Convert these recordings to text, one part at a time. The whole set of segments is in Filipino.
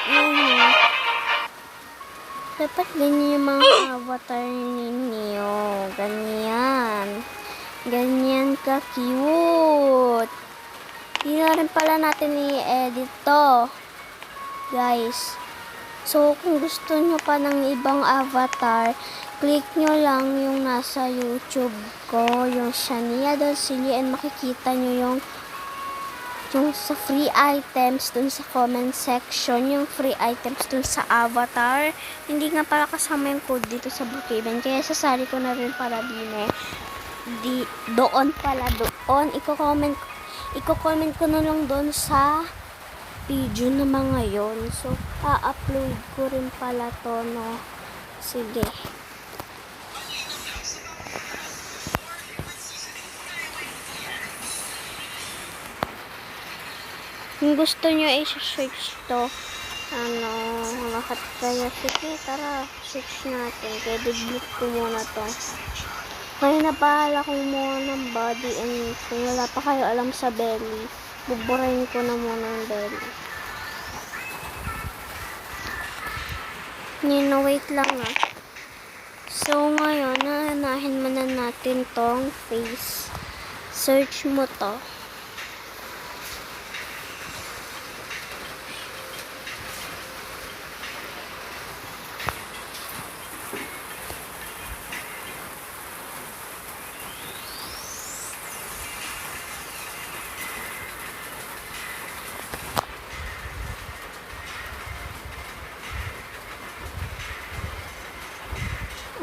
Yun. Dapat ganyan yung mga avatar ninyo. Ganyan. Ganyan ka-cute. Hindi na rin pala natin i-edit to. Guys. So, kung gusto nyo pa ng ibang avatar, click nyo lang yung nasa YouTube ko, yung Shania Dolcillo, and makikita nyo yung sa free items dun sa comment section, yung free items dun sa avatar. Hindi nga pala kasama yung code dito sa Brookhaven, kaya sasali ko na rin para doon pala, doon. Iko-comment ko na lang doon sa video na mga yon. So, upload ko rin pala to, no? Sige. Kung gusto nyo i-search to, lahat kaya, sige, tara, search natin. Kaya delete ko muna to. Kaya napahala ko muna ng body, and kung wala pa kayo alam sa belly, buburahin ko na muna ang belly. Wait lang ah. So, ngayon, nanahin muna natin tong face. Search mo to.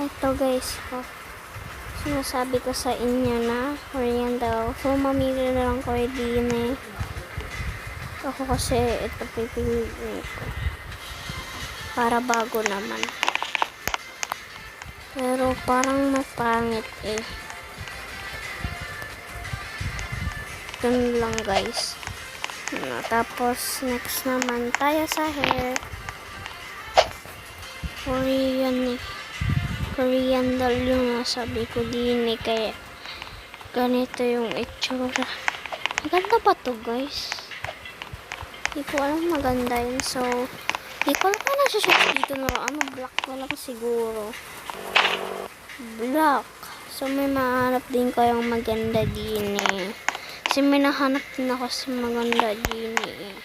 Ito guys, sinasabi ko sa inyo na Korean daw. So, mamili na lang ko din eh. Ako kasi ito pipiliin ko. Para bago naman. Pero parang mapangit eh. Ito lang guys. Tapos, next naman tayo sa hair. Korean eh. Korean doll yung nasabi ko din eh, kaya ganito yung itsura. Maganda ba to guys? Hindi ko alam maganda yun. So, hindi ko alam kung nasa-search dito na black ko lang siguro. Black. So, may mahanap din kayong maganda din eh. Kasi may nahanap din ako sa maganda din eh.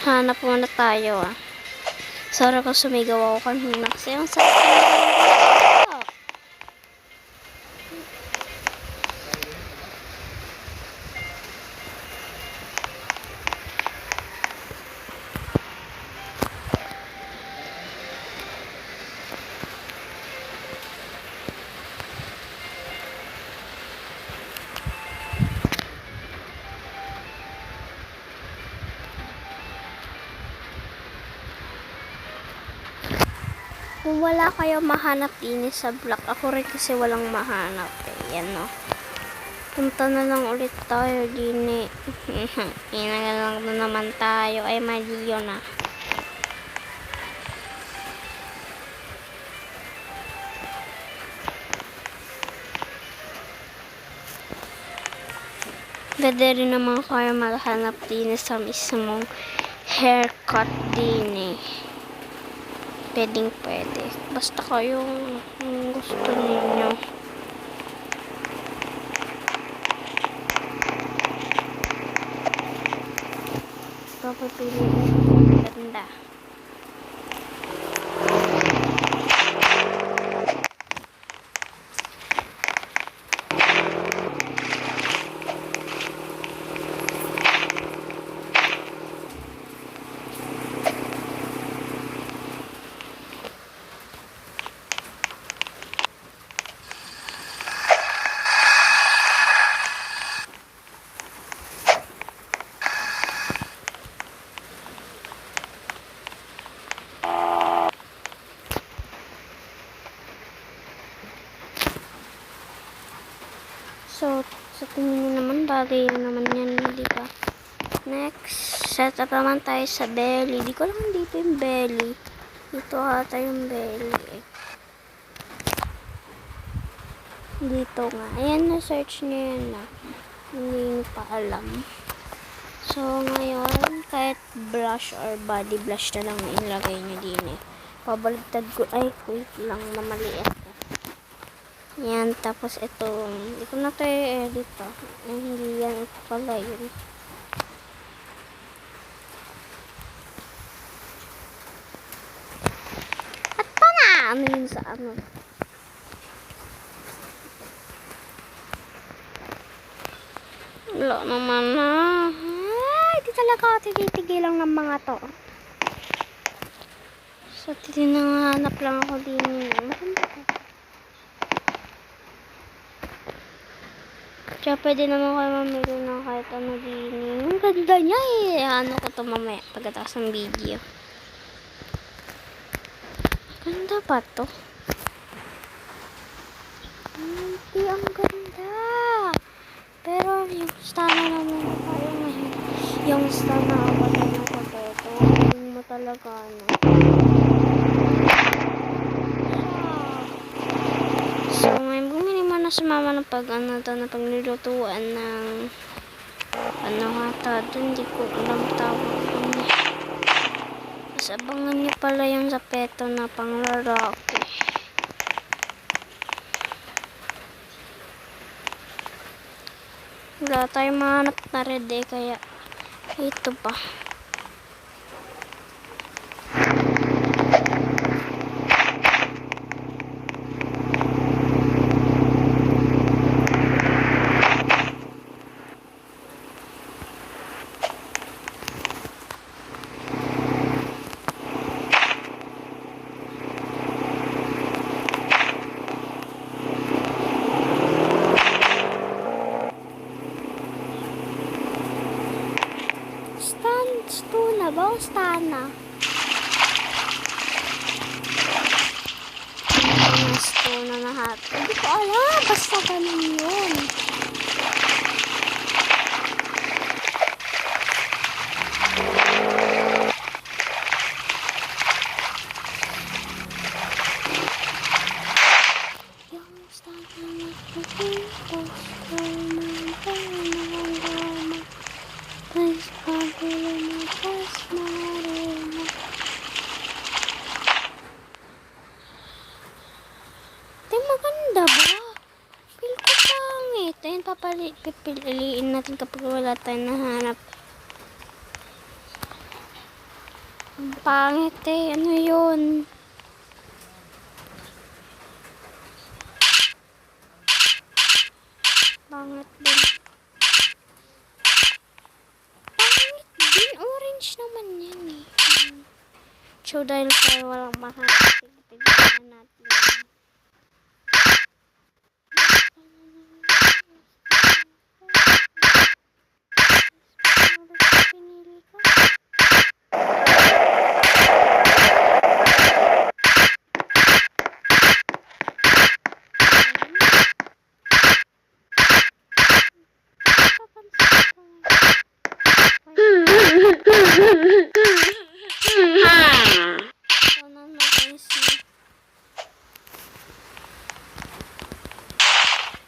Hanap muna tayo ah. Sorry kung sumigaw ako kanina kasi yung sakit. Kung wala kayo mahanap din sa vlog, ako rin kasi walang mahanap eh. Yan no. Punta na lang ulit tayo din eh. Inagal lang na naman tayo. Ay mali yun ah. Pwede rin naman kayo mahanap din sa mismong haircut din eh. Pwede. Basta kayong gusto ninyo. Papapiliin ko ganda. So, sa tingin nyo naman, bagay naman yan, di ba? Next, set up naman tayo sa belly. Di ko lang dito yung belly. Dito ata yung belly eh. Dito nga. Ayan, na-search nyo yan na. Hindi nyo pa alam. So, ngayon, kahit blush or body blush na lang ilagay nyo din eh. Pabaligtad ko. Ay, wait lang, mamaliit. Yan, tapos ito, hindi ko na ito i-edit hindi yan, ito pala yun. At na, ano yun sa ano? Wala naman na. Ay, di talaga ako titigil-tigil ng mga to. So, tinanganap lang ako din. Maganda ko. Kaya pwede naman kayo mamili ng kahit ano din. Ang ganda niya eh. Ano ko to mamaya pagkatapos ng video. Ganda pa to. Hindi, ang ganda. Pero yung stana naman parang yung stana ako na yung kabeto. Yung mo talaga ano. So, ngayon bumili mo na si mama ng pag ano daw na paglulutuan ng ano hata doon. Hindi ko alam tawag ano. Mas abangan niyo pala yung zapeto na panglaraki. Wala tayong mahanap na red eh, kaya ito pa. Stuna ba o stana? Stuna na hat. Hindi ko alam. Basta ganun yun. Yung stana na pupuntos ko Mas pagkulo mo, mas marunong. Ito maganda ba? Feel ko pangit. Ayun, pipiliin natin kapag wala tayong nahanap. Ang pangit eh. Ano yun? Pangit din. Naman yan eh. So, dahil tayo walang mahanap, pilihan natin. Pinili ko.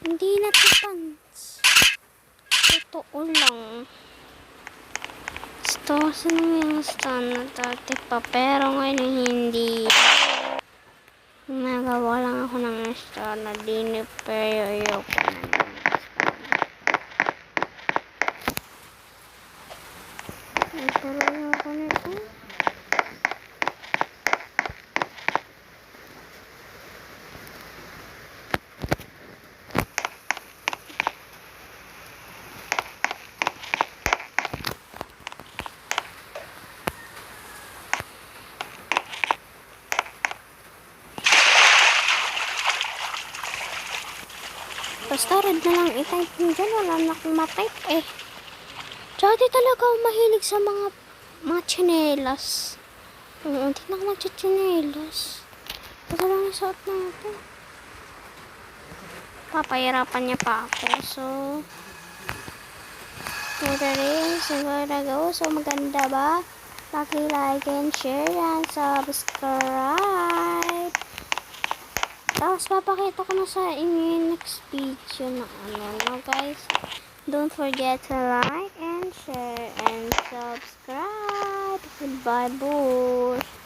Hindi na ito pants. Totoo lang. Gusto kasi nung yung stand na dati pa. Pero ngayon hindi. Nagawa lang ako ng stand na dinip. Pero ayoko na. Pero ayoko nito. Basta red na lang i-type nyo dyan. Wala na akong ma-type eh. Tsaka di talaga ako mahilig sa mga tsinelas. Hindi na ako magchichinelas. Ito lang nasuot na ito. Papahirapan niya pa ako. So, ito rin. Siguro so, maganda ba? Paki-like and share and subscribe. Tapos papakita ko na sa inyo yung next video na ano, no guys. Don't forget to like and share and subscribe. Goodbye, Bush.